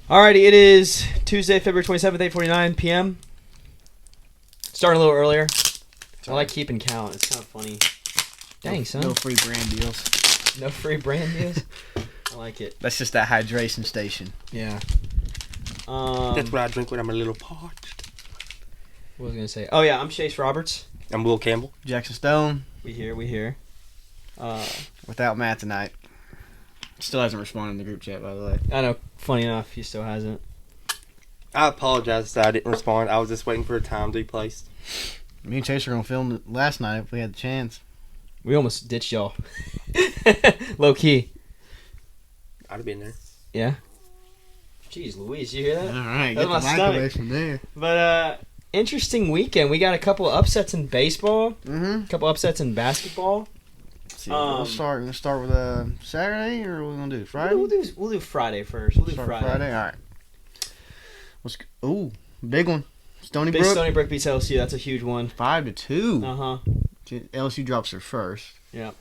Alrighty, it is Tuesday, February 27th, 8:49 p.m. Starting a little earlier. I like keeping count. It's kind of funny. Dang, son. No free brand deals. No free brand deals? I like it. That's just that hydration station. Yeah. That's what I drink when I'm a little parched. What was I going to say? Oh, yeah, I'm Chase Roberts. I'm Will Campbell. Jackson Stone. We here. Without Matt tonight. Still hasn't responded in the group chat, by the way. I know, funny enough, he still hasn't. I apologize that I didn't respond. I was just waiting for a time to be placed. Me and Chase were going to film it last night if we had the chance. We almost ditched y'all. Low key. I'd have been there. Yeah? Jeez Louise, you hear that? All right, That get was the my mic away stomach. from there. But, interesting weekend. We got a couple of upsets in baseball. Mm-hmm. A couple upsets in basketball. See, we'll start with Saturday, or what we gonna do? Friday? We'll do Friday first. We'll do Start Friday. All right. Ooh, big one. Stony Big Brook. Stony Brook beats LSU. That's a huge one. 5-2. Uh-huh. LSU drops their first. Yeah.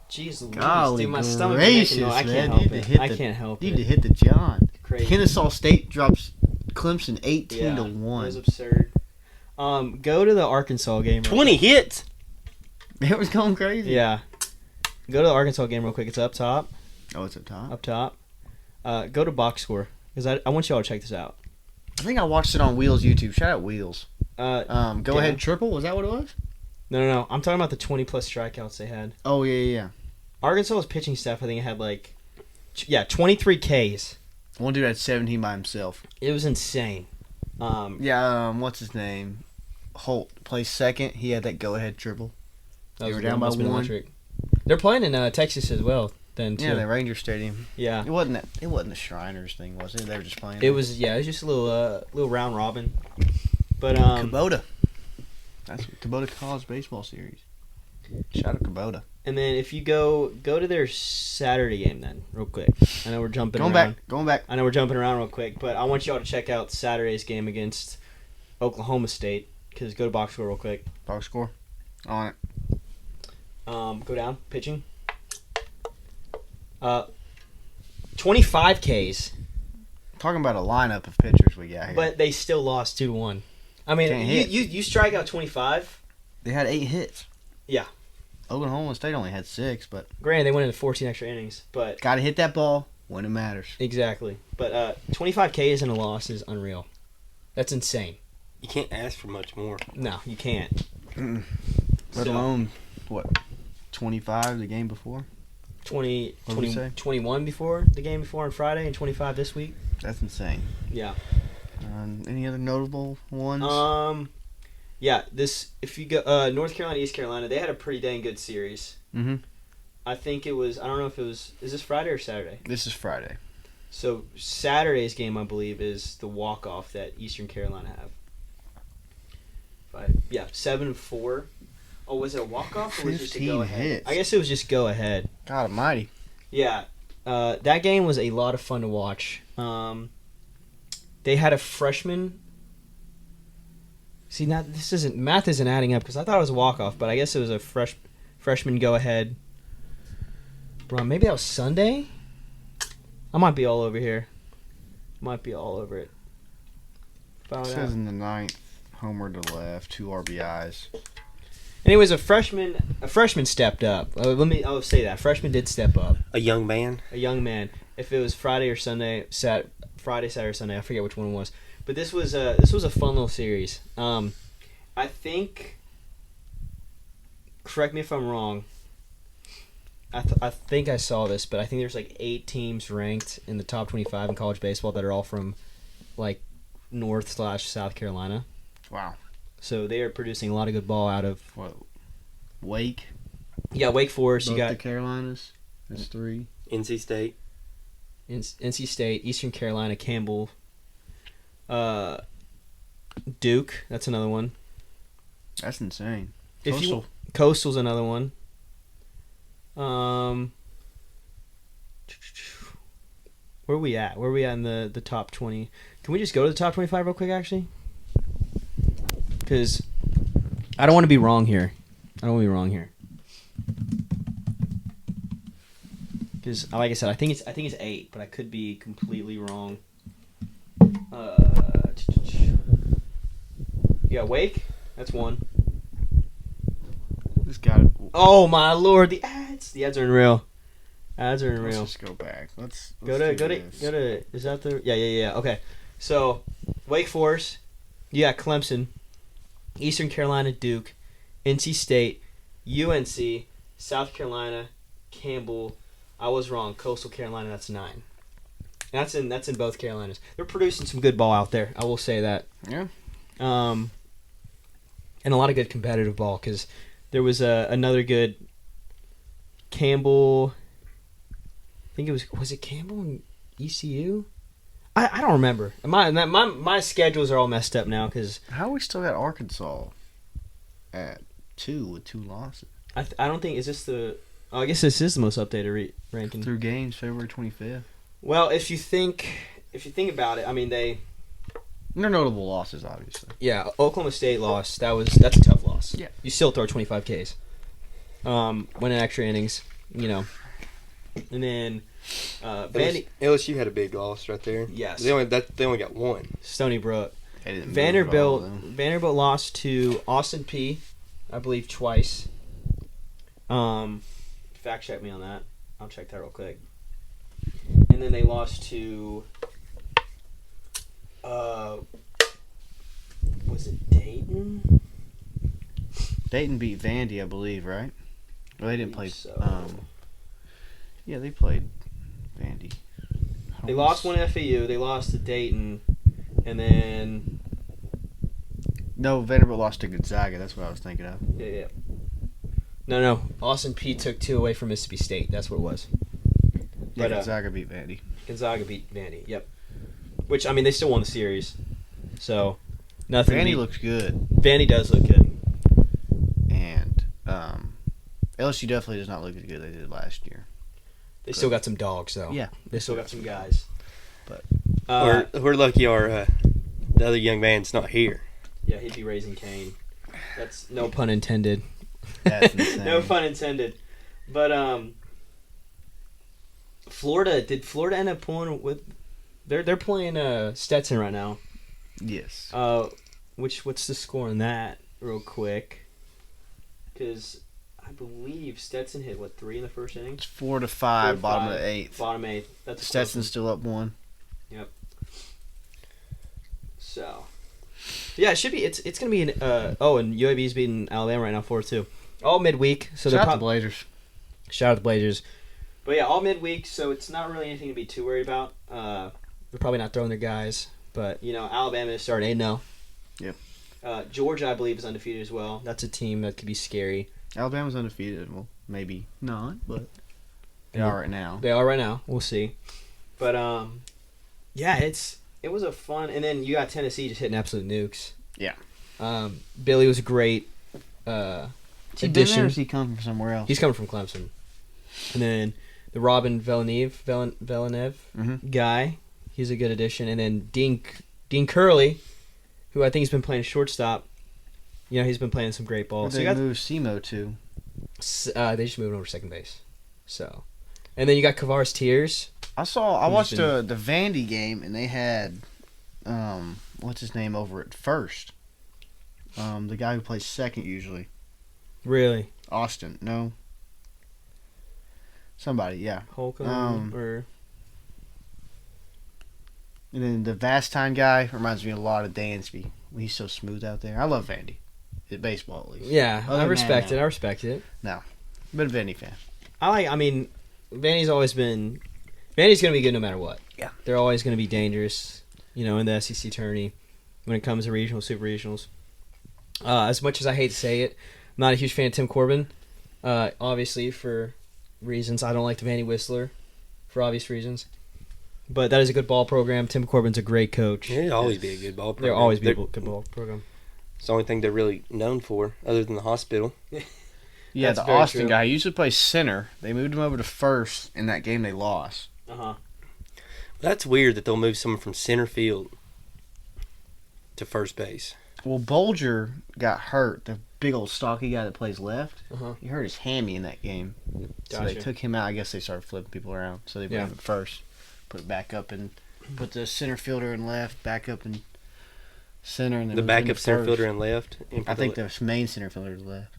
Jeez Louise, Golly dude, my stomach gracious, is making no, I man. can't help You need it. to hit I the- can't help You it. need to hit the John. Crazy. Kennesaw State drops Clemson 18-1. It was absurd. Go to the Arkansas game. 20 hits. It was going crazy. Yeah. Go to the Arkansas game real quick. It's up top. Oh, it's up top. Up top. Go to box score because I want you all to check this out. I think I watched it on Wheels YouTube. Shout out Wheels. Go Go ahead triple. Was that what it was? No. I'm talking about the 20 plus strikeouts they had. Oh yeah. Arkansas's pitching staff, I think, had 23 Ks. One dude had 17 by himself. It was insane. What's his name? Holt plays second. He had that go ahead triple. They were down by must have been one. electric. They're playing in Texas as well. Then too. Yeah, the Ranger Stadium. Yeah. It wasn't the Shriners thing, was it? They were just playing. It was just a little round robin. But Kubota. That's Kubota College Baseball Series. Shout out Kubota. and then if you go to their Saturday game then real quick. I know we're jumping Going around. back. I know we're jumping around real quick, but I want y'all to check out Saturday's game against Oklahoma State because go to box score real quick. Box score. On it. Go down pitching. 25 Ks, Talking about a lineup of pitchers we got here. but they still lost 2-1. I mean, Can't hit. you strike out 25. They had 8 hits. Yeah. Oklahoma State only had 6, but Granted, they went into 14 extra innings, but got to hit that ball when it matters. exactly. But 25 Ks in a loss is unreal. That's insane. You can't ask for much more. No, you can't. Let alone, 25 the game before? 20, What did we say? 21 before the game before on Friday and 25 this week. That's insane. Yeah. Any other notable ones? Yeah. If you go North Carolina, East Carolina, they had a pretty dang good series. Mm-hmm. I think it was. I don't know if it was. Is this Friday or Saturday? This is Friday. So Saturday's game, I believe, is the walk-off that Eastern Carolina have. 7-4. Oh, was it a walk-off or was it just a 15 go-ahead? hits. I guess it was just go-ahead. God almighty. Yeah. That game was a lot of fun to watch. They had a freshman. See, now math isn't adding up because I thought it was a walk-off, but I guess it was a freshman go-ahead. Bro, maybe that was Sunday? I might be all over here. Might be all over it. It says in the ninth, homer to left, 2 RBIs. Anyways, a freshman stepped up. I'll say that. Freshman did step up. A young man. A young man. If it was Friday or Sunday, Friday, Saturday, Sunday, I forget which one it was. But this was a fun little series. I think. Correct me if I'm wrong. I think I saw this, but I think there's 8 teams ranked in the top 25 in college baseball that are all from North/South Carolina. Wow. So they are producing a lot of good ball out of. What? Wake? Yeah, Wake Forest. Both You got the Carolinas. That's 3. NC State. NC State, Eastern Carolina, Campbell, Duke. That's another one. That's insane. Coastal's another one. Where are we at? Where are we at in the top 20? Can we just go to the top 25 real quick, actually? Because I don't want to be wrong here. Because, like I said, I think it's 8, but I could be completely wrong. You got Wake. That's one. This got it. Oh my lord, the ads! The ads are unreal. Ads are Let's unreal. just go back. Let's Go do to. this. Is that the? Yeah. Okay. So, Wake Forest. You got Clemson, Eastern Carolina, Duke, NC State, UNC, South Carolina, Campbell. I was wrong. Coastal Carolina. That's 9. That's in both Carolinas. They're producing some good ball out there. I will say that. Yeah. And a lot of good competitive ball because there was another good Campbell. I think it was it Campbell and ECU? I don't remember. My schedules are all messed up now because How we still got Arkansas at 2 with 2 losses I don't think is this the. Oh, I guess this is the most updated ranking. through games February 25th. Well, if you think about it, I mean They're notable losses, obviously. Yeah, Oklahoma State lost. That's a tough loss. Yeah. You still throw 25 Ks. Winning extra innings, and then Vandy. LSU had a big loss right there. Yes. They only got one. Stony Brook. They didn't move at all, though. Vanderbilt lost to Austin P, I believe twice. Fact check me on that. I'll check that real quick. And then they lost to was it Dayton? Dayton beat Vandy, I believe, right? Well, they didn't play. So. Yeah, they played Vandy. They lost one to FAU. They lost to Dayton, and then No, Vanderbilt lost to Gonzaga. That's what I was thinking of. yeah. No. Austin P took 2 away from Mississippi State. That's what it was. Yeah, But, Gonzaga beat Vandy. Gonzaga beat Vandy. Yep. Which I mean, they still won the series, so nothing. Vandy looks good, Vandy does look good. and LSU definitely does not look as good as they did last year. They still got some dogs though. Yeah, They still got some guys. But We're lucky the other young man's not here. Yeah, he'd be raising Cain. That's no pun intended. That's insane. No pun intended. But Florida end up pulling with? They're playing Stetson right now. Yes. What's the score on that? Real quick, because I believe Stetson hit 3 in the first inning. It's 4-5, bottom of the 8th. Bottom 8th. That's Stetson's still up 1. Yep. So, yeah, it should be. It's gonna be and UAB's beating Alabama right now 4-2. All midweek. So Shout they're out the Blazers. Shout out the Blazers. But yeah, all midweek, so it's not really anything to be too worried about. They're probably not throwing their guys, but Alabama is starting 8-0. Yep. Georgia, I believe, is undefeated as well. That's a team that could be scary. Alabama's undefeated. Well, maybe not, but they are right now. They are right now. We'll see. But yeah, it was a fun. And then you got Tennessee just hitting absolute nukes. Yeah. Billy was a great Has he been there, or addition. has he come from somewhere else? He's coming from Clemson. And then the Robin Villeneuve guy, he's a good addition. And then Dean Curley, who I think has been playing shortstop. He's been playing some great ball. Where'd they moved Simo to? They just moved over to second base. So, and then you got Kavaris Tears. I watched the Vandy game, and they had what's his name over at first? The guy who plays second usually. Really? Austin, no. Somebody, yeah. Holcomb or. And then the Vastine guy reminds me a lot of Dansby. He's so smooth out there. I love Vandy. At baseball, at least. Yeah, Other I than respect that, it. I respect it. Been a Vandy fan. Vandy's always been. Vandy's going to be good no matter what. Yeah. They're always going to be dangerous, in the SEC tourney when it comes to regional, super regionals. As much as I hate to say it, I'm not a huge fan of Tim Corbin. Obviously, for reasons. I don't like the Vandy Whistler for obvious reasons. But that is a good ball program. Tim Corbin's a great coach. It'll always be a good ball program. There'll always be a good ball program. It's the only thing they're really known for, other than the hospital. Yeah, That's the very Austin true. guy usually plays center. They moved him over to first in that game they lost. Uh-huh. That's weird that they'll move someone from center field to first base. Well, Bolger got hurt. The big old stocky guy that plays left. Uh-huh. He hurt his hammy in that game. So they Gotcha. took him out. I guess they started flipping people around. So they put him at first, put it back up in Put the center fielder in left, backup in center, and then The moved him to backup center first. fielder in left. And I think the main center fielder is left.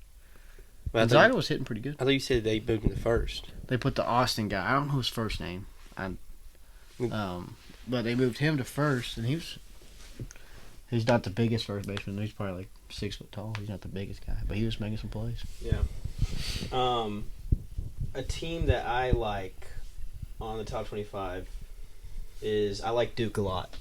Well, Zyda was hitting pretty good. I thought you said they moved him to first. They put the Austin guy. I don't know his first name. But they moved him to first, and he's not the biggest first baseman. He's probably like 6 foot tall. He's not the biggest guy, but he was making some plays. Yeah. A team that I like on the top 25 is I like Duke a lot.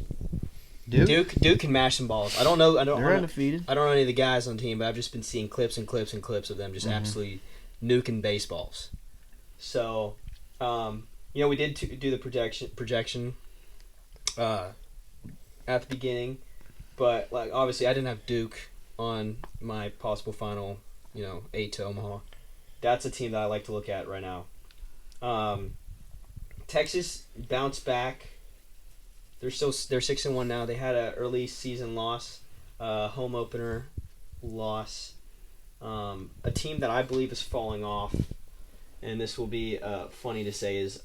Duke can mash some balls. I don't know. They're undefeated. I don't know any of the guys on the team, but I've just been seeing clips and clips and clips of them just absolutely nuking baseballs. So, we did do the projection at the beginning, but like obviously I didn't have Duke on my possible final, 8 to Omaha. That's a team that I like to look at right now. Texas bounced back. They're 6-1 now. They had an early season loss, home opener loss. A team that I believe is falling off, and this will be funny to say is,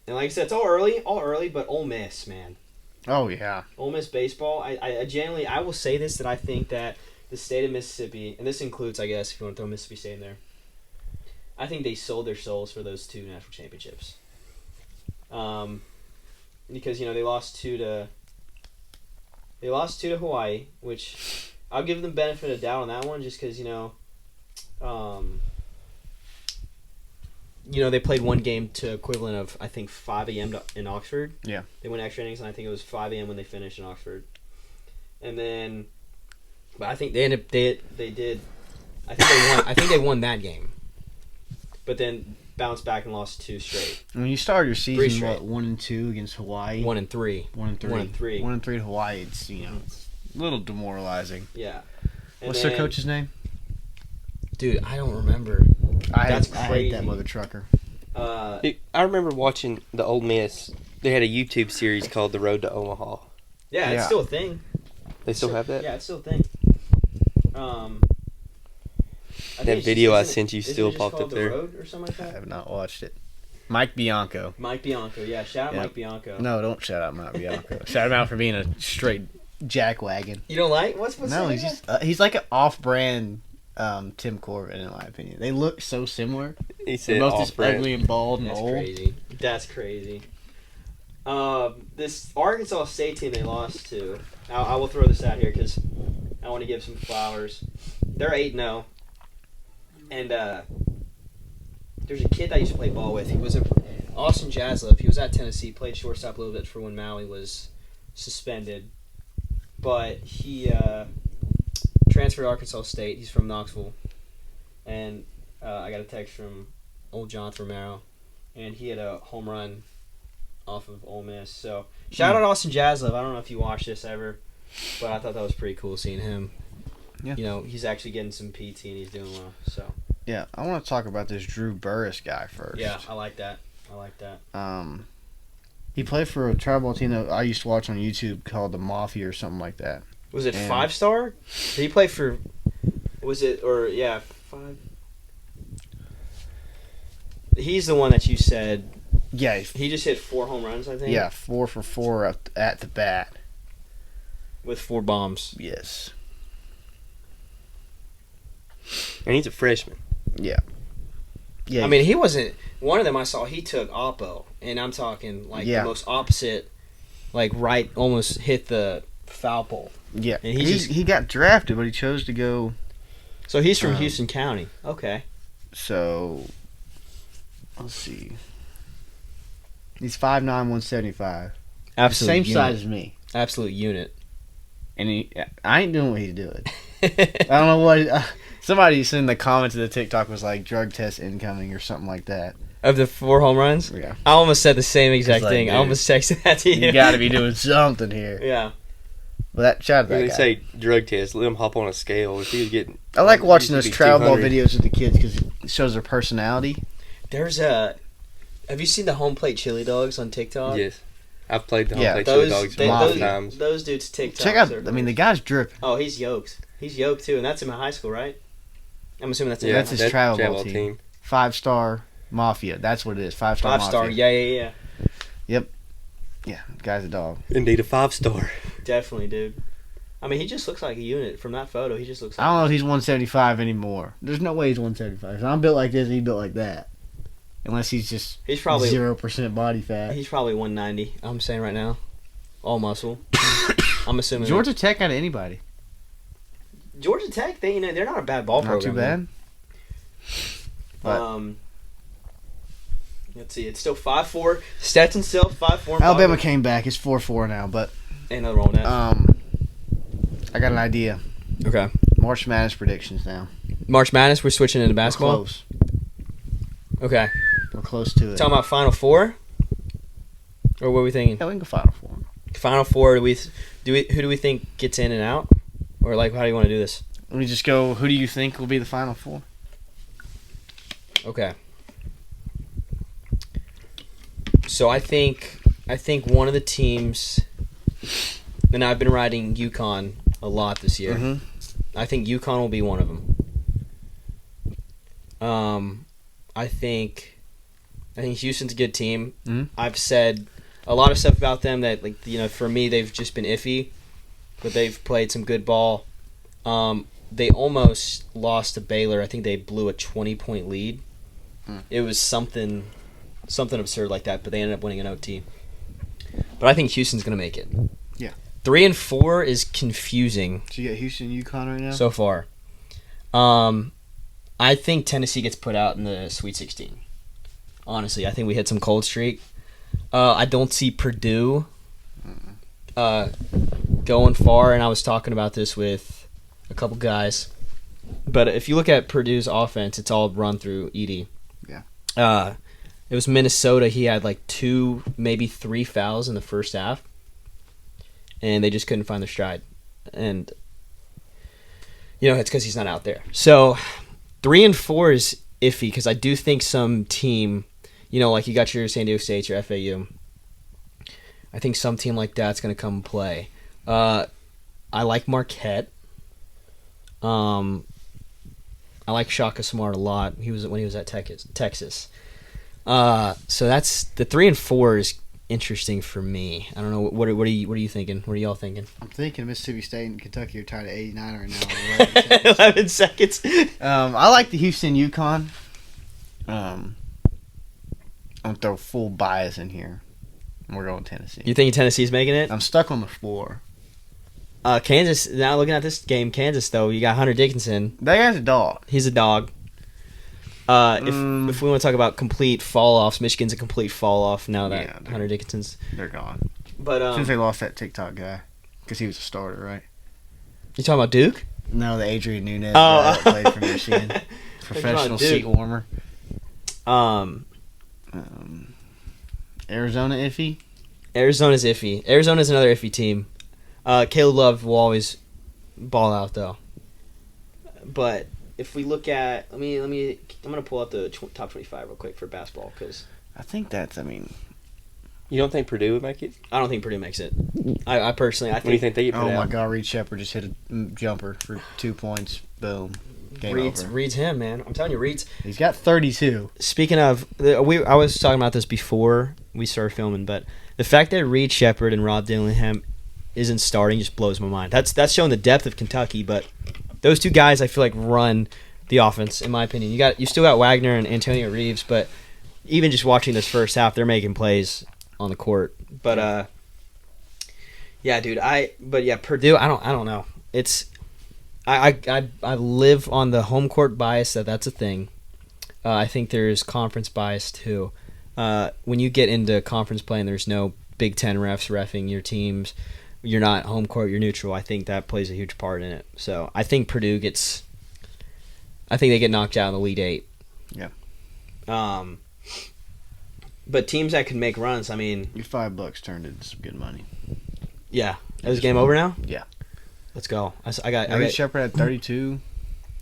and like I said, it's all early, but Ole Miss, man. Oh yeah. Ole Miss baseball. I genuinely I will say this, that I think that the state of Mississippi, and this includes, I guess, if you want to throw Mississippi State in there, I think they sold their souls for those 2 national championships. Because they lost two to Hawaii, which I'll give them benefit of doubt on that one, just because they played one game to equivalent of I think 5 a.m. in Oxford. Yeah, they went extra innings, and I think it was 5 a.m. when they finished in Oxford. And then, but I think they did. I think they won that game, but then bounced back and lost 2 straight. When you started your season, 1-2 against Hawaii? 1-3. 1-3. 1-3 to Hawaii. It's it's a little demoralizing. Yeah. What's their coach's name? Dude, I don't remember. That's crazy. I hate that mother trucker. I remember watching the Ole Miss. They had a YouTube series called The Road to Omaha. Yeah, it's still a thing. They still have that? Yeah, it's still a thing. That video I sent you still popped up there. The Road or something like that? I have not watched it. Mike Bianco. Yeah. Shout out Mike Bianco. No, don't shout out Mike Bianco. Shout him out for being a straight jackwagon. You don't like? What's No, he's like an off-brand Tim Corbin, in my opinion. They look so similar. He said both just ugly and bald and old. That's crazy. This Arkansas State team they lost to, I will throw this out here because I want to give some flowers. They're 8-0. And there's a kid that I used to play ball with. He was Austin Jaslip. He was at Tennessee. Played shortstop a little bit for when Maui was suspended. But he transferred to Arkansas State. He's from Knoxville. And I got a text from old Jonathan Romero. And he had a home run off of Ole Miss. So shout out Austin Jaslip. I don't know if you watched this ever, but I thought that was pretty cool seeing him. Yeah. He's actually getting some PT and he's doing well. So yeah, I want to talk about this Drew Burris guy first. Yeah, I like that. He played for a tribal team that I used to watch on YouTube called the Mafia or something like that. Was it 5-star? Did he play for? Was it 5? He's the one that you said. Yeah, he just hit 4 home runs, I think. Yeah, 4 for 4 at the bat with 4 bombs. Yes. And he's a freshman. Yeah. Yeah. I mean, he wasn't one of them. I saw he took oppo, and I'm talking like the most opposite, like right, almost hit the foul pole. Yeah. And he got drafted, but he chose to go. So he's from Houston County. Okay. So let's see. He's 5'9", 175. Absolute same unit. size as me. Absolute unit. And I ain't doing what he's doing. I don't know what. Somebody in the comments of the TikTok was like, drug test incoming or something like that. Of the 4 home runs? Yeah. I almost said the same exact thing. Dude, I almost texted that to you. You got to be doing something here. Yeah. Well, shout out that When they guy. say drug test, let him hop on a scale. If he was getting, I like watching those travel ball 200. videos with the kids because it shows their personality. There's have you seen the home plate chili dogs on TikTok? Yes. I've played the home plate those, dogs they, multiple those, times. those dudes TikTok. Check out, the guy's dripping. Oh, he's yoked. He's yoked too, and that's in high school, right? I'm assuming that's That's his travel ball team. 5-star Mafia. That's what it is. 5-star Mafia. 5-star. Yeah. Yep. Yeah, guy's a dog. Indeed, a 5-star. Definitely, dude. I mean, he just looks like a unit from that photo. He just looks like I don't know if he's 175 anymore. There's no way he's 175. So I'm built like this, he's built like that. Unless he's probably 0% body fat. He's probably 190. I'm saying right now, all muscle. I'm assuming Georgia Tech out of anybody. Georgia Tech, they're not a bad ball Not program. too bad. But let's see. It's still 5-4. Stetson still 5-4. Alabama came back. It's 4-4 now. But another roll now. I got an idea. Okay. March Madness predictions now. March Madness. We're switching into basketball. We're close. Okay. We're close to it. Talking about Final Four, or what are we thinking? Yeah, we can go Final Four. Final Four. Who do we think gets in and out, or like how do you want to do this? Let me just go. Who do you think will be the Final Four? Okay. So I think one of the teams, and I've been riding UConn a lot this year. Mm-hmm. I think UConn will be one of them. I think Houston's a good team. Mm-hmm. I've said a lot of stuff about them that, for me, they've just been iffy, but they've played some good ball. They almost lost to Baylor. I think they blew a 20-point lead. It was something absurd like that, but they ended up winning an OT. But I think Houston's going to make it. Yeah. 3 and 4 is confusing. So you got Houston, UConn right now? So far. I think Tennessee gets put out in the Sweet 16. Honestly, I think we hit some cold streak. I don't see Purdue going far, and I was talking about this with a couple guys. But if you look at Purdue's offense, it's all run through Edey. Yeah. It was Minnesota. He had like 2, maybe 3 fouls in the first half, and they just couldn't find their stride. And it's because he's not out there. So 3 and 4 is iffy because I do think some team, like you got your San Diego State, your FAU. I think some team like that's going to come and play. I like Marquette. I like Shaka Smart a lot. When he was at Texas. So that's the 3 and 4 is interesting for me. I don't know what are you thinking? What are y'all thinking? I'm thinking Mississippi State and Kentucky are tied at 89 right now. 11 seconds. I like the Houston UConn. I'm gonna throw full bias in here. We're going Tennessee. You think Tennessee's making it? I'm stuck on the floor. Kansas. Now looking at this game, Kansas though, you got Hunter Dickinson. That guy's a dog. He's a dog. If we want to talk about complete fall offs, Michigan's a complete fall off now that Hunter Dickinson's. They're gone. But since they lost that TikTok guy, because he was a starter, right? You talking about Duke? No, the Adrian Nunez guy that played for Michigan, professional seat warmer. Arizona iffy. Arizona's iffy. Arizona's another iffy team. Caleb Love will always ball out though. But if we look at, I'm gonna pull up the top 25 real quick for basketball because I think You don't think Purdue would make it? I don't think Purdue makes it. I personally, I think. What do you think they get put out? Oh my God, Reed Shepherd just hit a jumper for 2 points. Boom. Game over. Reed's him, man. I'm telling you, Reed's. He's got 32. Speaking of, I was talking about this before we started filming, but the fact that Reed Shepherd and Rob Dillingham isn't starting just blows my mind. That's showing the depth of Kentucky, but those two guys I feel like run the offense in my opinion. You still got Wagner and Antonio Reeves, but even just watching this first half, they're making plays on the court. But yeah, dude, Purdue, I don't know. It's I live on the home court bias that's a thing. I think there's conference bias too. When you get into conference play and there's no Big Ten refs reffing your teams, you're not home court, you're neutral. I think that plays a huge part in it. So I think Purdue gets. I think they get knocked out in the Elite Eight. Yeah. But teams that can make runs, I mean, your $5 turned into some good money. Yeah. Is the game over now? Yeah. Let's go. I got Reed Shepherd had 32.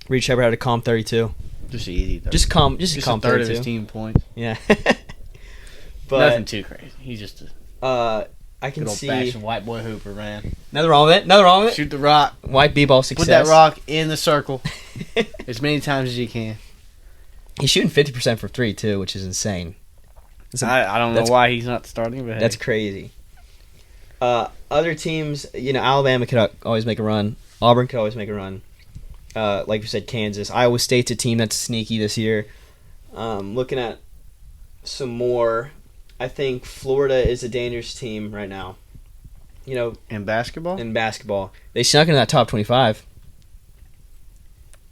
Reed Shepherd had a calm 32. Just easy. Just a calm a third 32. of his team points. Yeah. But nothing too crazy. He's just I can good old see fashioned white boy hooper, man. Nothing wrong with it. Shoot the rock. White b-ball success. Put that rock in the circle as many times as you can. He's shooting 50% for 3 too, which is insane. I don't know why he's not starting, but that's crazy. Other teams, Alabama could always make a run. Auburn could always make a run. Like we said, Kansas. Iowa State's a team that's sneaky this year. Looking at some more, I think Florida is a dangerous team right now. In basketball? They snuck into that top 25.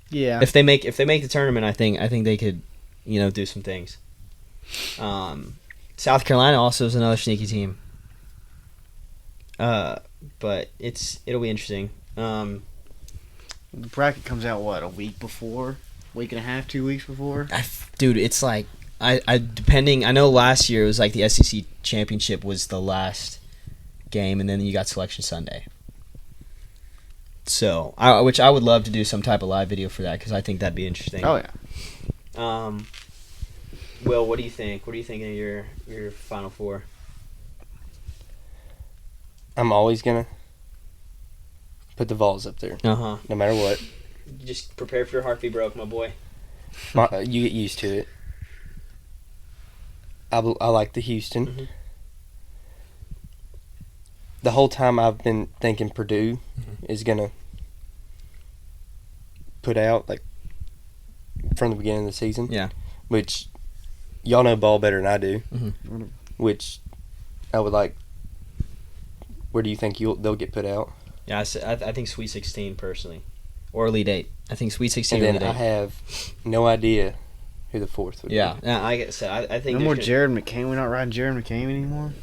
Yeah. If they make the tournament, I think they could, do some things. South Carolina also is another sneaky team. But it'll be interesting. The bracket comes out a week before, week and a half, 2 weeks before. Dude, it's like I know last year it was like the SEC championship was the last game, and then you got Selection Sunday. So, which I would love to do some type of live video for that because I think that'd be interesting. Oh yeah. Will, what do you think? What do you think of your Final Four? I'm always gonna put the Vols up there. No matter what. Just prepare for your heart to be broke, my boy. You get used to it. I like the Houston. Mm-hmm. The whole time I've been thinking Purdue is gonna put out from the beginning of the season. Yeah. Which y'all know ball better than I do. Mm-hmm. Which I would like. Where do you think they'll get put out? Yeah, I think Sweet 16 personally, or Elite 8. I think Sweet 16 and or then Elite 8. I have no idea who the fourth would be. Yeah, like I said, I think no more Jared McCain. We're not riding Jared McCain anymore.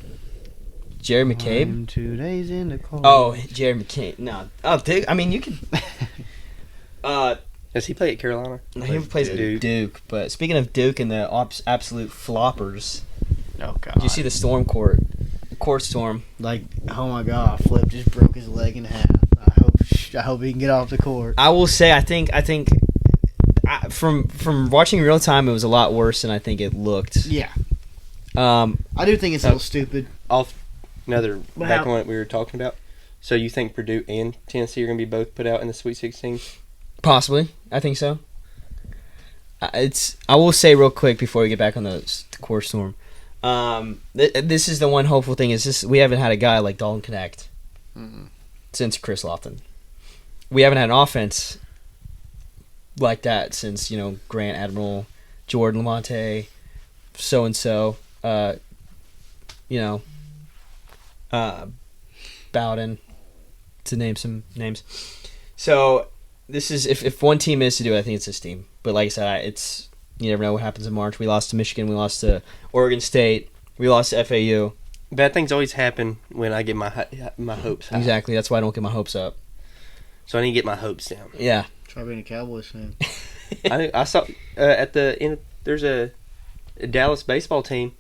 Jared McCabe? I'm 2 days in the car. Oh, Jared McCain. No. Oh, Duke. I mean, you could. Does he play at Carolina? He plays at Duke. But speaking of Duke and the absolute floppers, oh god! did you see the court storm? Oh my god! Flip just broke his leg in half. I hope he can get off the court. I will say, I think from watching real time, it was a lot worse than I think it looked. Yeah. I do think it's a little stupid. Back on what we were talking about. So you think Purdue and Tennessee are going to be both put out in the Sweet 16? Possibly. I think so. I will say real quick before we get back on the core storm. This is the one hopeful thing is we haven't had a guy like Dalton Connect since Chris Lofton. We haven't had an offense like that since, Grant Admiral, Jordan Lamonte, so-and-so, Bowden, to name some names. So this is if one team is to do it, I think it's this team. But like I said, you never know what happens in March. We lost to Michigan. We lost to Oregon State. We lost to FAU. Bad things always happen when I get my hopes high. Exactly. That's why I don't get my hopes up. So I need to get my hopes down. Yeah. Try being a Cowboys fan. I saw at the end there's a Dallas baseball team.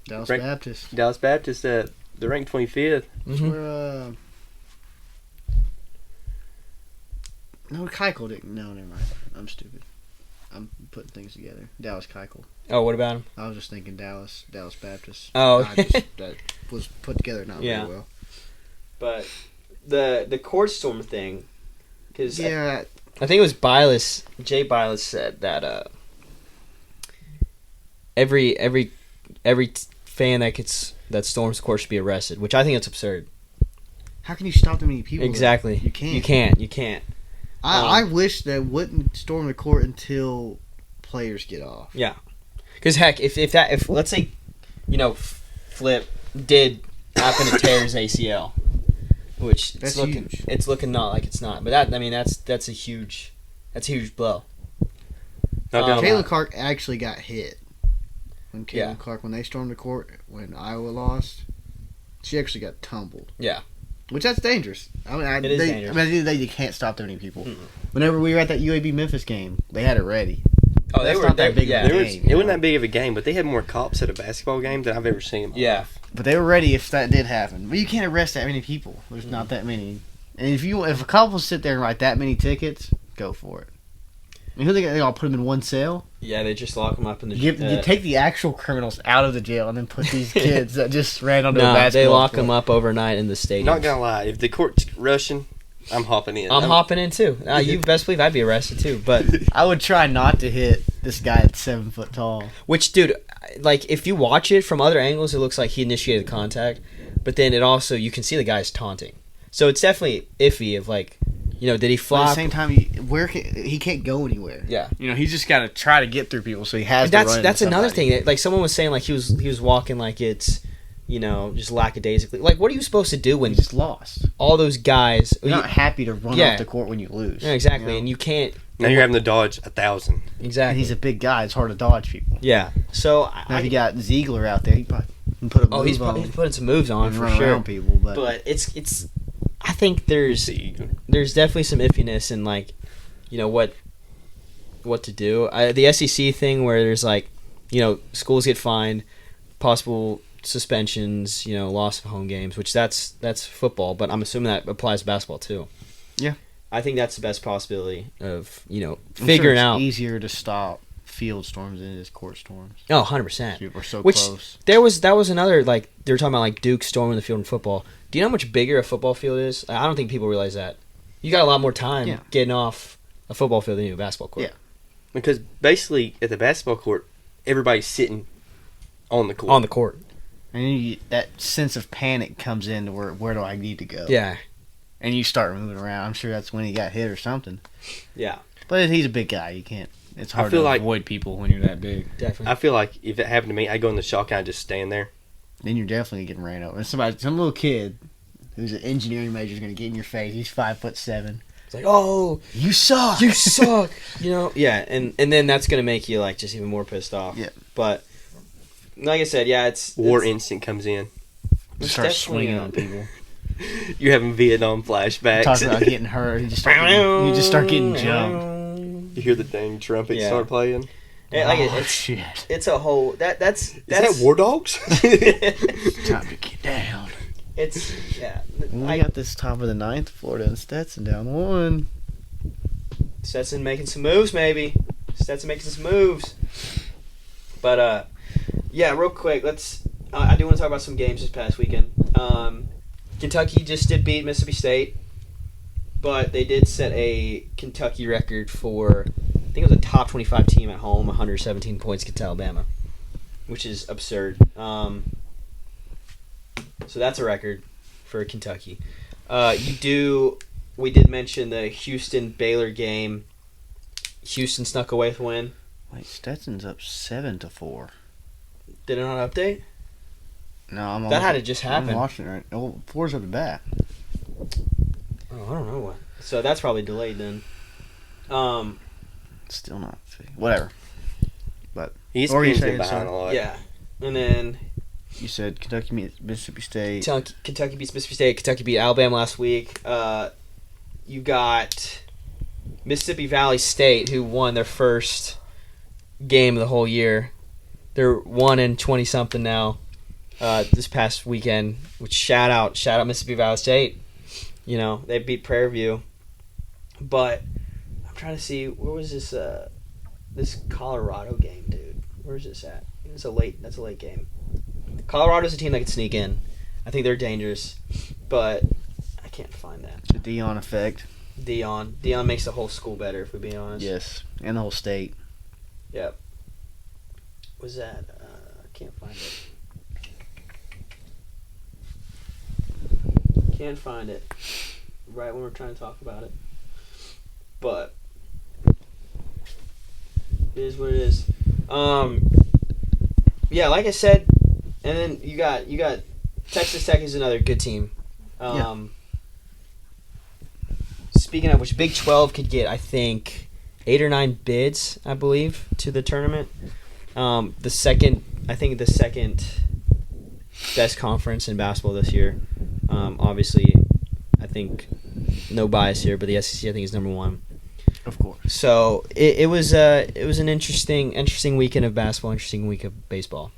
Dallas Baptist. Dallas Baptist. They're ranked 25th. Mm-hmm. No, Keuchel didn't. No, never mind. I'm stupid. I'm putting things together. Dallas Keuchel. Oh, what about him? I was just thinking Dallas Baptist. Oh. That was put together not very well. But the court storm thing, because yeah, I think it was Bilas. Jay Bilas said that every fan that storms the court should be arrested, which I think it's absurd. How can you stop that many people? Exactly. You can't. You can't. I wish they wouldn't storm the court until players get off. Yeah, because heck, if let's say, Flip did happen to tear his ACL, which that's huge. It's looking not like it's not, but that's a huge blow. Caitlin Clark actually got hit when Clark when they stormed the court when Iowa lost. She actually got tumbled. Yeah. Which that's dangerous. It is dangerous. I mean, they can't stop that many people. Mm-hmm. Whenever we were at that UAB Memphis game, they had it ready. Oh, they were not that big of a game. It wasn't that big of a game, but they had more cops at a basketball game than I've ever seen in my life. But they were ready if that did happen. But you can't arrest that many people. There's not that many. And if a cop will sit there and write that many tickets, go for it. I mean, who they all put them in one cell? Yeah, they just lock them up in the jail. You take the actual criminals out of the jail and then put these kids that just ran onto a basketball they lock them up overnight in the stadium. Not gonna lie, if the court's rushing, I'm hopping in. I'm hopping in too. You best believe I'd be arrested too. But I would try not to hit this guy that's 7 foot tall. Which, dude, if you watch it from other angles, it looks like he initiated contact. but then it also you can see the guys taunting. So it's definitely iffy of like, did he flop? But at the same time, he can't go anywhere. Yeah. He's just got to try to get through people, so he has And to run that's into another somebody. thing that like someone was saying like he was walking like it's just lackadaisically. Like what are you supposed to do when He just lost. all those guys You're not happy to run off the court when you lose. Yeah, exactly, and you can't. Now you're having to dodge 1,000. Exactly. And he's a big guy. It's hard to dodge people. Yeah. So Now if you got Ziegler out there, he probably can put a move he's on putting some moves on and for run sure. around people. But it's. I think there's definitely some iffiness in like, what to do. The SEC thing where there's like, schools get fined, possible suspensions, loss of home games, which that's football, but I'm assuming that applies to basketball too. Yeah. I think that's the best possibility of, I'm figuring sure out. it's easier to stop field storms than it is court storms. Oh, 100%. People are so Which close. that was another like they were talking about like Duke storming the field in football. Do you know how much bigger a football field is? I don't think people realize that. You got a lot more time getting off a football field than you do a basketball court. Yeah. Because basically at the basketball court, everybody's sitting on the court. On the court. And that sense of panic comes in to where do I need to go? Yeah. And you start moving around. I'm sure that's when he got hit or something. Yeah. But he's a big guy. You can't. It's hard feel to like- avoid people when you're that big. Definitely. I feel like if it happened to me, I'd go in the shot and I'd just stand there. Then you're definitely getting ran over. And some little kid who's an engineering major is going to get in your face. He's 5'7". It's like, oh, You suck. you suck. Yeah, and then that's gonna make you like just even more pissed off. Yeah. But like I said, yeah, War it's instinct comes in. it's Start definitely, swinging on people. You're having Vietnam flashbacks. Talking about getting hurt. You just start getting jumped. You hear the dang trumpet Yeah. start playing. Yeah, like Oh, it's shit. it's a whole that's Is that War Dogs? Time to get down. it's yeah. We got this top of the ninth, Florida and Stetson down 1. Stetson making some moves, maybe. Stetson making some moves. But yeah, real quick, let's. I do want to talk about some games this past weekend. Kentucky just did beat Mississippi State, but they did set a Kentucky record for, I think it was a top 25 team at home, 117 points against Alabama, which is absurd. So that's a record for Kentucky. We did mention the Houston-Baylor game. Houston snuck away with a win. Wait, Stetson's up 7-4. Did it not update? No, I'm That had to just happen. I'm watching it right. Oh, 4's up the bat. Oh, I don't know what. So that's probably delayed then. Still not. Whatever. He's Or you been saying behind a so? lot. Yeah. And then You said Kentucky meets Mississippi State. Kentucky beats Mississippi State. Kentucky beat Alabama last week. You got Mississippi Valley State, who won their first game of the whole year. They're 1-20-something now. This past weekend, which shout out Mississippi Valley State. They beat Prairie View. But I'm trying to see, where was this Colorado game, dude? Where's this at? That's a late game. Colorado's a team that can sneak in. I think they're dangerous, but I can't find that. The Dion effect. Dion makes the whole school better, if we're being honest. Yes, and the whole state. Yep. Was that? I can't find it. Can't find it. Right when we're trying to talk about it. But it is what it is. Yeah, like I said, and then you got Texas Tech is another good team. Speaking of which, Big 12 could get, I think, 8 or 9 bids, I believe, to the tournament. The second best conference in basketball this year. Obviously, I think no bias here, but the SEC I think is number 1. Of course. So it was an interesting weekend of basketball, interesting week of baseball,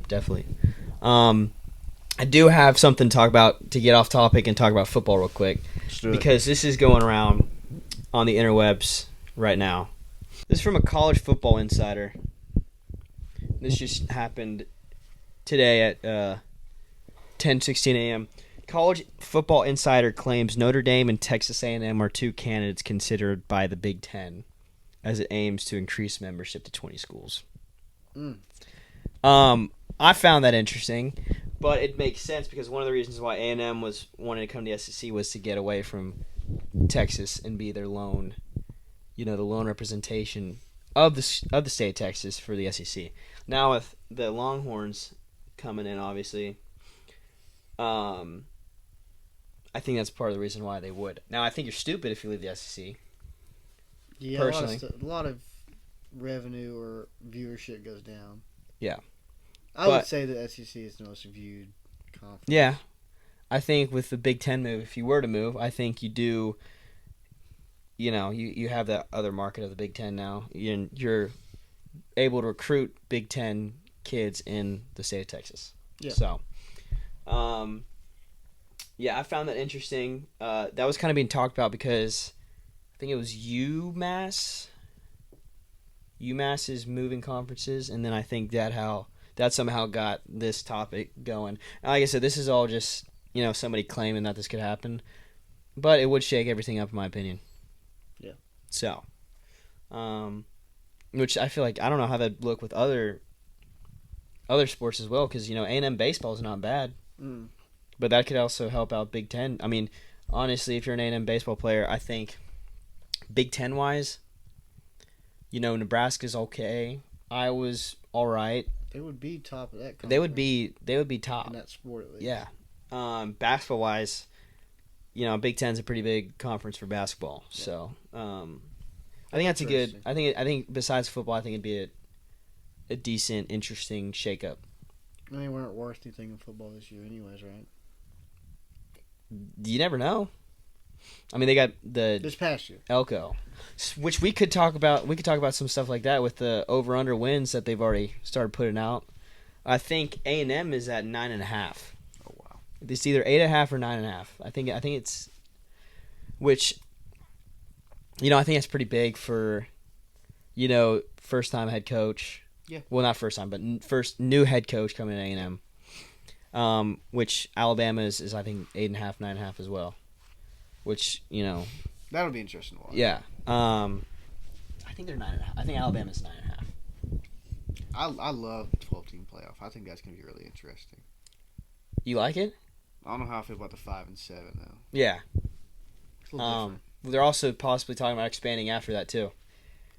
definitely. I do have something to talk about to get off topic and talk about football real quick, because this is going around on the interwebs right now. This is from a college football insider. This just happened today at 10:16 a.m. College Football Insider claims Notre Dame and Texas A&M are 2 candidates considered by the Big Ten as it aims to increase membership to 20 schools. I found that interesting. But it makes sense because one of the reasons why A&M was wanting to come to the SEC was to get away from Texas and be their lone, the lone representation of the state of Texas for the SEC. Now with the Longhorns coming in, obviously, I think that's part of the reason why they would. Now I think you're stupid if you leave the SEC. Yeah, personally, a lot of revenue or viewership goes down. Yeah. I would say the SEC is the most viewed conference. Yeah. I think with the Big Ten move, if you were to move, I think you do, you have that other market of the Big Ten now. You're able to recruit Big Ten kids in the state of Texas. Yeah. So, I found that interesting. That was kind of being talked about because I think it was UMass. UMass is moving conferences, and then I think that somehow got this topic going. And like I said, this is all just somebody claiming that this could happen, but it would shake everything up in my opinion. Yeah. So, which I feel like I don't know how that'd look with other sports as well, because A&M baseball is not bad, but that could also help out Big Ten. I mean, honestly, if you're an A&M baseball player, I think Big Ten wise, Nebraska's okay. Iowa's all right. They would be top of that conference. They would be top in that sport at least. Yeah. Basketball wise, Big Ten's a pretty big conference for basketball. Yeah. So, I think that's a good. I think besides football, I think it'd be a decent, interesting shakeup. They weren't worth anything in football this year, anyways, right? You never know. I mean, they got this past year Elko, which we could talk about. We could talk about some stuff like that with the over/under wins that they've already started putting out. I think A&M is at 9.5. Oh wow! It's either 8.5 or 9.5. I think it's, which, I think it's pretty big for, first time head coach. Yeah. Well, not first time, but first new head coach coming to A&M. Which Alabama is I think 8.5, 9.5 as well. Which that'll be interesting to watch. Yeah. I think they're 9.5. I think Alabama's 9.5. I love the 12-team playoff. I think that's gonna be really interesting. You like it? I don't know how I feel about the 5 and 7 though. Yeah. It's a little different. They're also possibly talking about expanding after that too.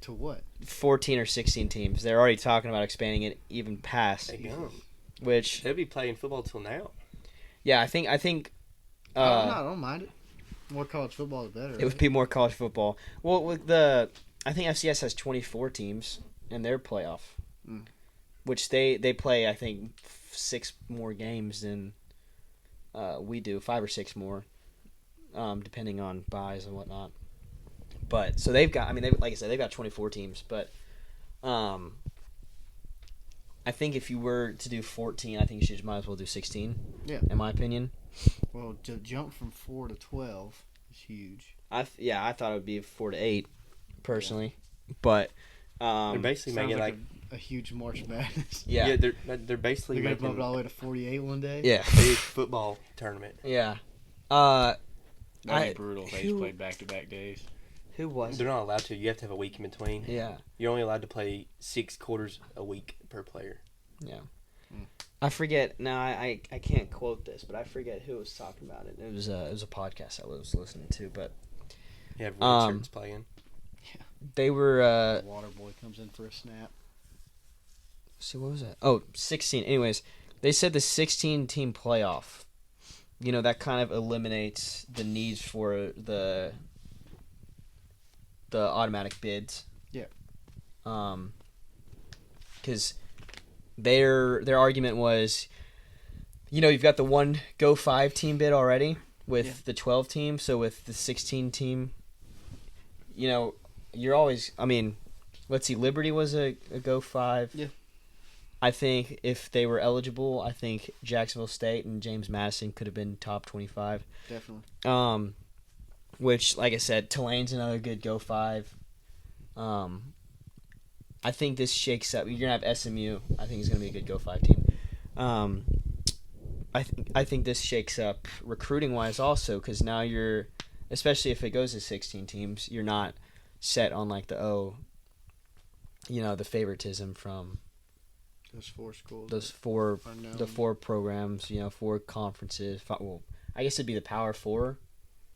To what? 14 or 16 teams. They're already talking about expanding it even past. Which they'll be playing football till now. Yeah, I think. I don't mind it. More college football is better. It would be more college football. Well, I think FCS has 24 teams in their playoff, which they play. I think 6 more games than we do, 5 or 6 more, depending on buys and whatnot. But so they've got. I mean, like I said, they've got 24 teams. But I think if you were to do 14, I think you might as well do 16. Yeah, in my opinion. Well, to jump from 4 to 12 is huge. I thought it would be 4 to 8, personally, but they're basically making like a huge March Madness. Yeah, they're basically making bump it all the way to 48 one day. Yeah, big football tournament. Yeah, that'd be brutal. They just played back-to-back days. Who was? They're not allowed to. You have to have a week in between. Yeah, you're only allowed to play 6 quarters a week per player. Yeah. I forget now. I can't quote this, but I forget who was talking about it. It was a podcast I was listening to, but yeah, Richards playing. Yeah, they were. Water boy comes in for a snap. See, what was that? Oh, 16. Anyways, they said the 16-team playoff. That kind of eliminates the needs for the automatic bids. Yeah. Because their argument was, you've got the one Go 5 team bid already with the 12 team, so with the 16 team, you're always. I mean, let's see, Liberty was a Go 5. Yeah. I think if they were eligible, I think Jacksonville State and James Madison could have been top 25. Definitely. Which, like I said, Tulane's another good Go 5. I think this shakes up. You're gonna have SMU. I think it's gonna be a good Go 5 team. I think this shakes up recruiting wise also, because now you're, especially if it goes to 16 teams, you're not set on like the favoritism from Those 4 schools. The 4 programs. 4 conferences. Well, I guess it'd be the Power 4.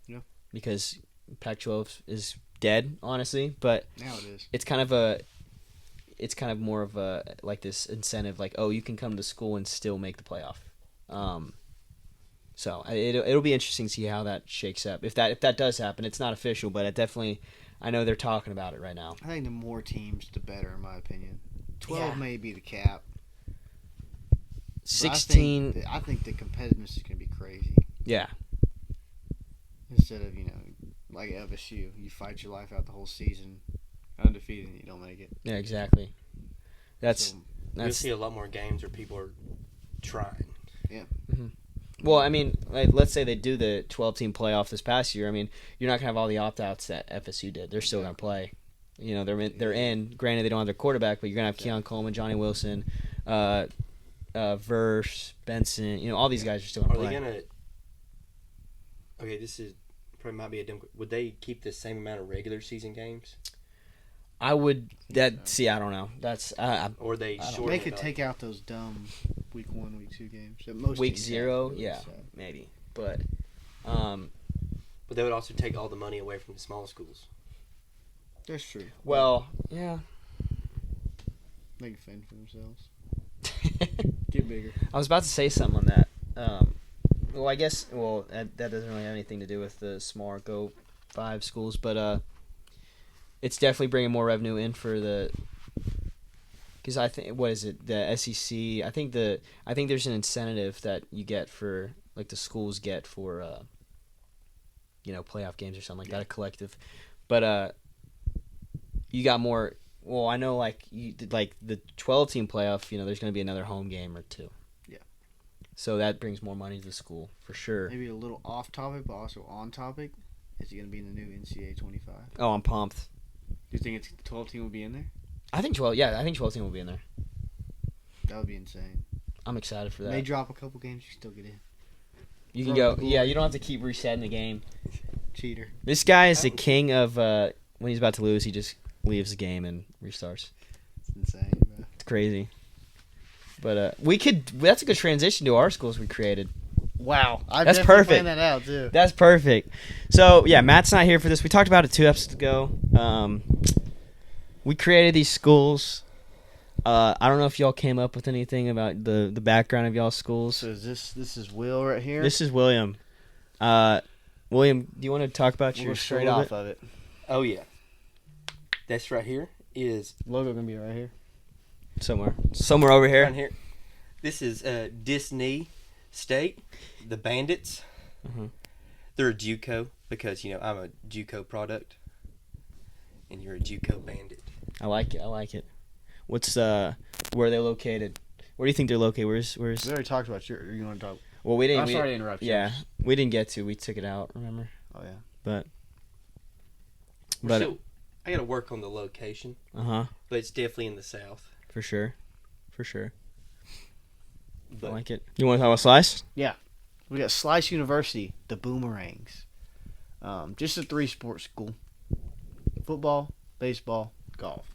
Yeah. Because Pac-12 is dead, honestly. But now it is. It's kind of more of a like this incentive, like, oh, you can come to school and still make the playoff. So it'll be interesting to see how that shakes up. If that does happen, it's not official, but I know they're talking about it right now. I think the more teams, the better, in my opinion. 12 Yeah. may be the cap. 16. I think the competitiveness is going to be crazy. Yeah. Instead of, like FSU, you fight your life out the whole season, undefeated, and you don't make it. Yeah, exactly. You'll see a lot more games where people are trying. Yeah. Mm-hmm. Well, I mean, like, let's say they do the 12-team playoff this past year. I mean, you're not gonna have all the opt-outs that FSU did. They're still gonna play. They're in. Granted, they don't have their quarterback, but you're gonna have Keon Coleman, Johnny Wilson, Verse, Benson. All these guys are still gonna play. Are they gonna? Okay, this is probably might be a dumb. Would they keep the same amount of regular season games? I would. See, I don't know. That's or they shorten. They could take out those dumb week 1, week 2 games. Most week teams 0, have, yeah, so. maybe. But they would also take all the money away from the small schools. That's true. Well, yeah. They can fend for themselves. Get bigger. I was about to say something on that. Well, I guess that doesn't really have anything to do with the smaller Go 5 schools, but it's definitely bringing more revenue in for the. Because I think the SEC? I think there's an incentive that you get for like the schools get for playoff games or something like that, a collective, but you got more. Well, I know like the 12-team playoff. There's going to be another home game or 2. Yeah. So that brings more money to the school for sure. Maybe a little off topic, but also on topic. Is he going to be in the new NCAA 25? Oh, I'm pumped. Do you think the 12 team will be in there? I think 12. Yeah, I think 12-team will be in there. That would be insane. I'm excited for that. They drop a couple games, you still get in. You can go. Yeah, you don't have to keep resetting the game. Cheater. This guy is the king of when he's about to lose, he just leaves the game and restarts. It's insane, bro. It's crazy. But that's a good transition to our schools we created. Wow. That's perfect. Planned that out, too. That's perfect. So, yeah, Matt's not here for this. We talked about it 2 episodes ago. We created these schools. I don't know if y'all came up with anything about the background of y'all's schools. So this is Will right here? This is William. William, do you want to talk about We'll your go straight school a off bit? of it. Oh yeah, that's right here is Logo going to be right here. Somewhere over here. right here. This is Disney State, the Bandits. Mhm. They're a JUCO because I'm a JUCO product, and you're a JUCO bandit. I like it. What's where are they located? Where do you think they're located? Where's? We already talked about you want to talk? Well, we didn't. I'm sorry to interrupt you. Yeah, we didn't get to. We took it out. Remember? Oh yeah. But I got to work on the location, but it's definitely in the south. for sure. But I like it. You want to talk about Slice? Yeah. We got Slice University, the Boomerangs. Just a 3-sport school. Football, baseball, golf.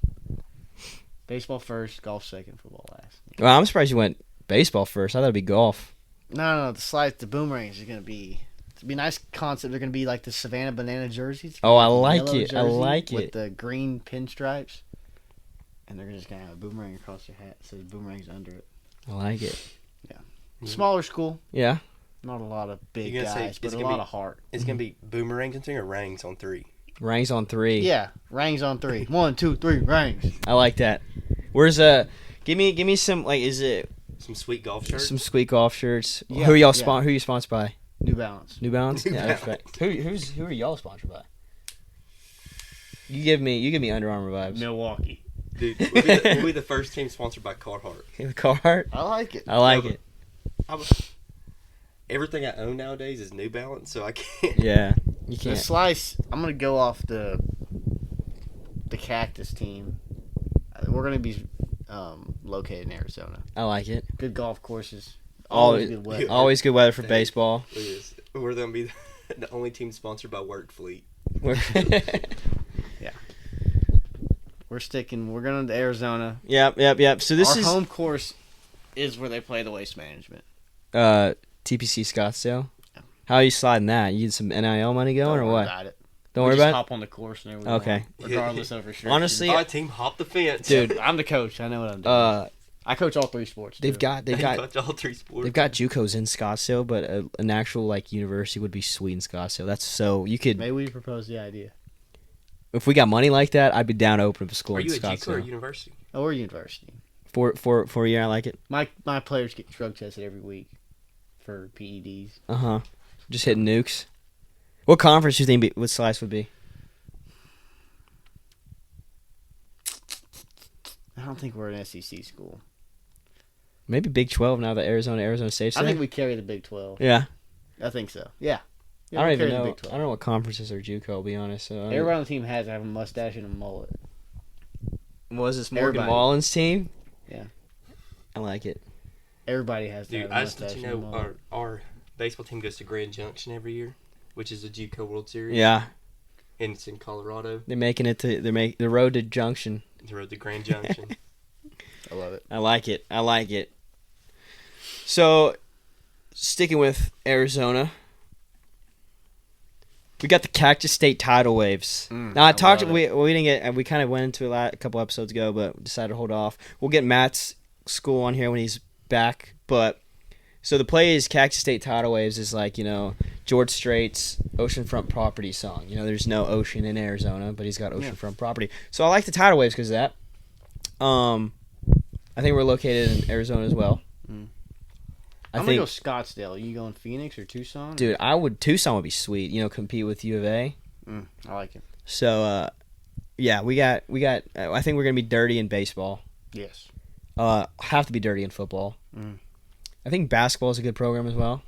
Baseball first, golf second, football last. Well, I'm surprised you went baseball first. I thought it'd be golf. No. The Slice, the Boomerangs are going to be... It's going to be a nice concept. They're going to be like the Savannah Banana jerseys. Oh, I like Yellow it. I jersey like with it. the green pinstripes. And they're just going to have a boomerang across their hat. So the boomerang's under it. I like it. Smaller school. Yeah. Not a lot of big You're gonna say guys, but it's a gonna lot be- of heart. it's gonna be boomerangs on 3 or rangs on 3. Rangs on 3. Yeah, rangs on 3. 1, 2, 3, rangs. I like that. Where's give me some, like, is it Some sweet golf shirts. some sweet golf shirts? Yeah, Who are y'all yeah. who are you sponsored by? New Balance. New Balance? New Yeah, that's right. Who are y'all sponsored by? You give me Under Armour vibes. Milwaukee. Dude, we'll be the first team sponsored by Carhartt. Carhartt? I like it. I like it. Everything I own nowadays is New Balance, so I can't. Yeah. You The can't. Slice, I'm going to go off the Cactus team. We're going to be located in Arizona. I like it. Good golf courses. Always Always good weather. Always good weather for Hey. baseball. Look at this. We're gonna be the only team sponsored by Work Fleet. Yeah. We're going to Arizona. Yep. So this Our is home course is where they play the Waste Management. TPC Scottsdale. How are you sliding that? You get some NIL money going or what? About it. Don't worry just about it. hop on the course and Okay. regardless of restrictions. Honestly, Our team hop the fence. dude, I'm the coach. I know what I'm doing. I coach all 3 sports. they've got Coach all 3 sports. they've got JUCOs in Scottsdale, but an actual like university would be sweet in Scottsdale. That's so you could. Maybe we propose the idea. If we got money like that, I'd be down to open up a school Are in you a JUCO or Scottsdale. university? Oh, we're university. For a year, I like it. My players get drug tested every week for PEDs. Just hitting nukes. What conference do you think what Slice would be? I don't think we're an SEC school. Maybe Big 12 now that Arizona State's I there. think we carry the Big 12. Yeah. I think so. Yeah. I don't we even carry the know. Big I 12. don't know what conferences are JUCO. I'll be honest. So Everybody on the team has to have a mustache and a mullet. Was this Morgan Everybody. Wallen's team? Yeah. I like it. Everybody has to Dude, have a I just mustache let you and a know mullet. our baseball team goes to Grand Junction every year, which is a JUCO World Series. Yeah. And it's in Colorado. They're making it to the road to Junction. The road to Grand Junction. I love it. I like it. So, sticking with Arizona, we got the Cactus State tidal waves. Now I talked. love We didn't get. We kind of went into a couple episodes ago, but decided to hold off. We'll get Matt's school on here when he's back. But so the play is Cactus State tidal waves is like George Strait's oceanfront property song. There's no ocean in Arizona, but he's got oceanfront property. So I like the tidal waves because of that. I think we're located in Arizona as well. I'm going to go Scottsdale. You going Phoenix or Tucson? Dude, Tucson would be sweet. Compete with U of A. I like it. So, yeah, we got. I think we're gonna be dirty in baseball. Yes. Have to be dirty in football. I think basketball is a good program as well.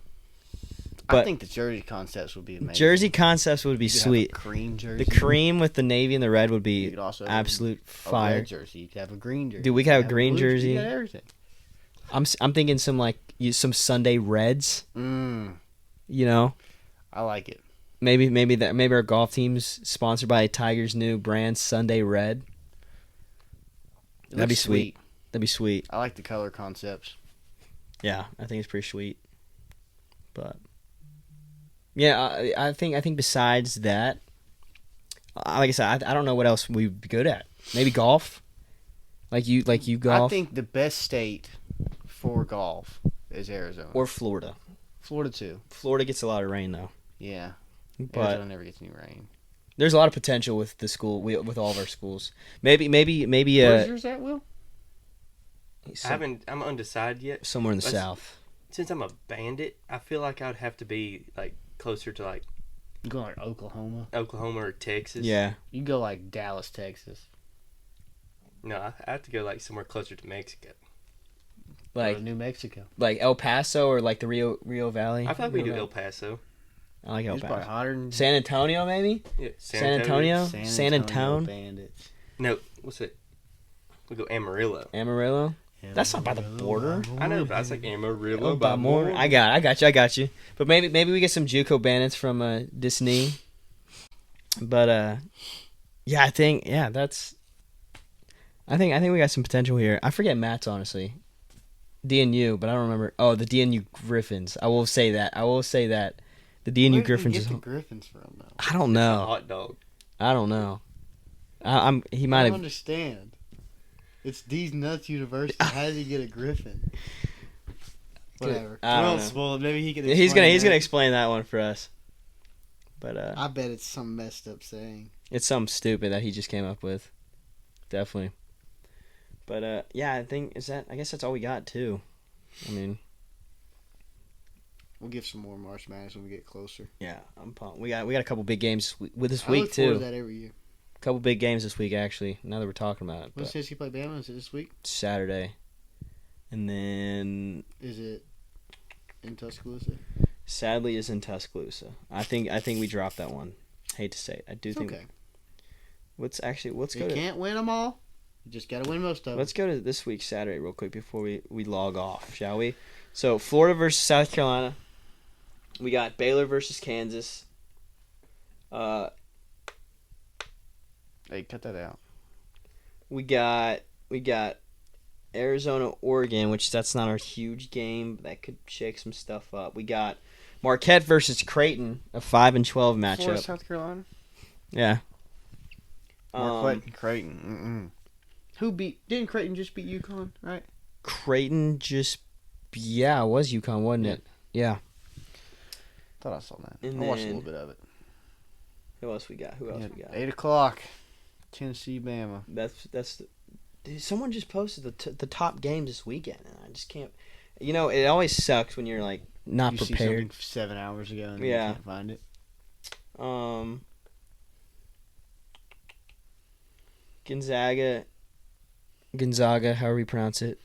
I But think the jersey concepts would be amazing. Jersey concepts would be You could have sweet. a cream jersey. The cream with the navy and the red would You be could also have absolute a fire. red jersey. You could have a green jersey. Dude, we could have a You green blue jersey. jersey. You got everything. I'm thinking some Sunday Reds. I like it. Maybe our golf team's sponsored by Tiger's new brand, Sunday Red. It That'd be looks sweet. That'd be sweet. I like the color concepts. Yeah, I think it's pretty sweet. But yeah, I think besides that, like I said, I don't know what else we'd be good at. Maybe golf. Like you golf. I think the best state for golf is Arizona. Or Florida. Florida too. Florida gets a lot of rain though. Yeah. But Arizona never gets any rain. there's a lot of potential with the school. With all of our schools. Maybe. Where's yours at, Will? I'm undecided yet. Somewhere in the south. Since I'm a bandit, I feel like I'd have to be like closer to like You go like Oklahoma. Oklahoma or Texas. Yeah. You go like Dallas, Texas. No, I have to go like somewhere closer to Mexico. Like Go to New Mexico. like El Paso or like the Rio Valley. I feel like we do El Paso. I like El It's probably Paso. hotter than San Antonio maybe. Yeah, San Antonio. San San Antonio Antone. Bandits. No, what's it? We go Amarillo. Amarillo. That's not by the border. I know, but I was like Amarillo Oh, by more. I got you. But maybe we get some JUCO bandits from Disney. But yeah, I think that's. I think we got some potential here. I forget Matt's honestly. DNU, but I don't remember. Oh, the DNU Griffins. I will say that. The DNU Griffins is. Where did you get the Griffins from, though? I don't know. Hot dog. I don't know. He I might don't have. understand. It's D's Nuts University. How did he get a Griffin? Whatever. I don't know. Spoil it. Maybe he can. He's gonna explain that one for us. But I bet it's some messed up saying. it's something stupid that he just came up with. Definitely. But yeah, I guess that's all we got too. I mean, We'll give some more March Madness when we get closer. yeah, I'm pumped. We got a couple big games with this I week look forward too. to that every year. A couple big games this week actually. Now that we're talking about it, When but does he play Bama? Is it this week? Saturday, and then Is it in Tuscaloosa? sadly is in Tuscaloosa. I think we dropped that one. Hate to say it. I do It's think. okay. Let's go You to can't win them all. You just got to win most of them. let's go to this week's Saturday real quick before we log off, shall we? So Florida versus South Carolina. We got Baylor versus Kansas. Hey, cut that out. We got Arizona, Oregon, which that's not a huge game, but that could shake some stuff up. We got Marquette versus Creighton, a 5-12 matchup. Florida, South Carolina. Yeah. Marquette and Creighton. Didn't Creighton just beat UConn, right? Creighton it was UConn, wasn't it? Yeah. Thought I saw that. And I watched a then- little bit of it. Who else we got? 8 o'clock. Tennessee, Bama. Dude, someone just posted the top games this weekend, and I just can't. You know, it always sucks when you're like not You see prepared. something 7 hours ago and Yeah. you can't find it. Gonzaga, however you pronounce it,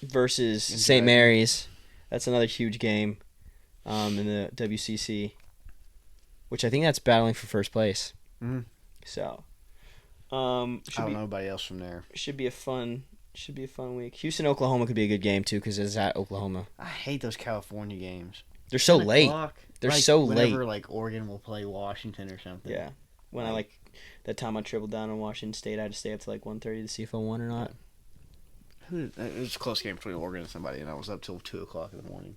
versus Gonzaga. St. Mary's. That's another huge game in the WCC, which I think that's battling for first place. Mhm. So, I don't know nobody else from there. should be a fun week. Houston, Oklahoma could be a good game too because it's at Oklahoma. I hate those California games. They're so 10 late. o'clock. They're Like, so whenever, late. like Oregon will play Washington or something. Yeah. When I that time I tripled down on Washington State, I had to stay up to like 1:30 to see if I won or not. It was a close game between Oregon and somebody, and I was up till 2 o'clock in the morning.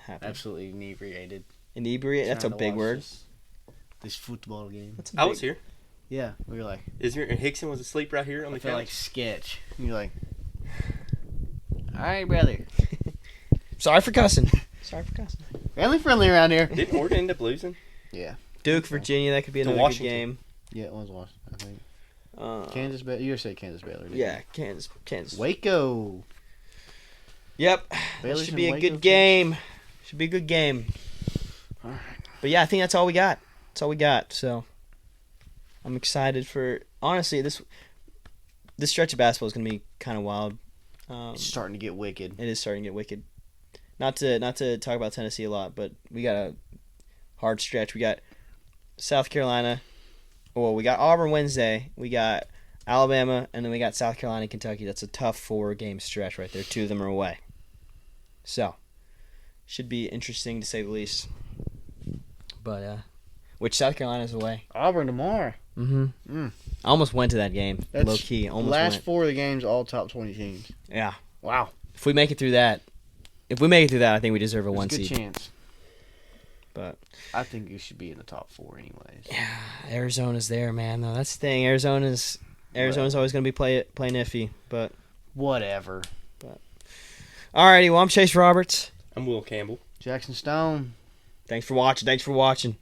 Happened. Absolutely inebriated. Inebriate. That's a Trying to big watch word. This football game. That's a I big- was here. Yeah, we were like, And Hickson was asleep right here on I the felt like couch. sketch. And you're like, all right, brother. Sorry for cussing. Family friendly around here. Didn't Oregon end up losing? Yeah. Duke, Virginia. That could be To another good Washington. game. Yeah, it was Washington, I think. Kansas, you say Kansas Baylor. didn't Yeah, Kansas. you? Waco. Yep. That Baylor's should in be a Waco, good game. Should be a good game. All right. But yeah, I think that's all we got. That's all we got. So I'm excited for honestly this stretch of basketball is gonna be kind of wild. It's starting to get wicked. It is starting to get wicked. Not to talk about Tennessee a lot, but we got a hard stretch. We got South Carolina. Well, we got Auburn Wednesday. We got Alabama, and then we got South Carolina and Kentucky. That's a tough 4-game stretch right there. 2 of them are away. So, should be interesting to say the least. But, which South Carolina's away. Auburn tomorrow. Mm-hmm. I almost went to that game. That's Low key. Almost Last went. 4 of the games, all top 20 teams. Yeah. Wow. If we make it through that, I think we deserve a There's 1 a good seed. chance. But I think you should be in the top 4 anyways. yeah, Arizona's there, man. No, that's the thing. Arizona's always going to be playing iffy. But Whatever. alrighty, well, I'm Chase Roberts. I'm Will Campbell. Jackson Stone. Thanks for watching.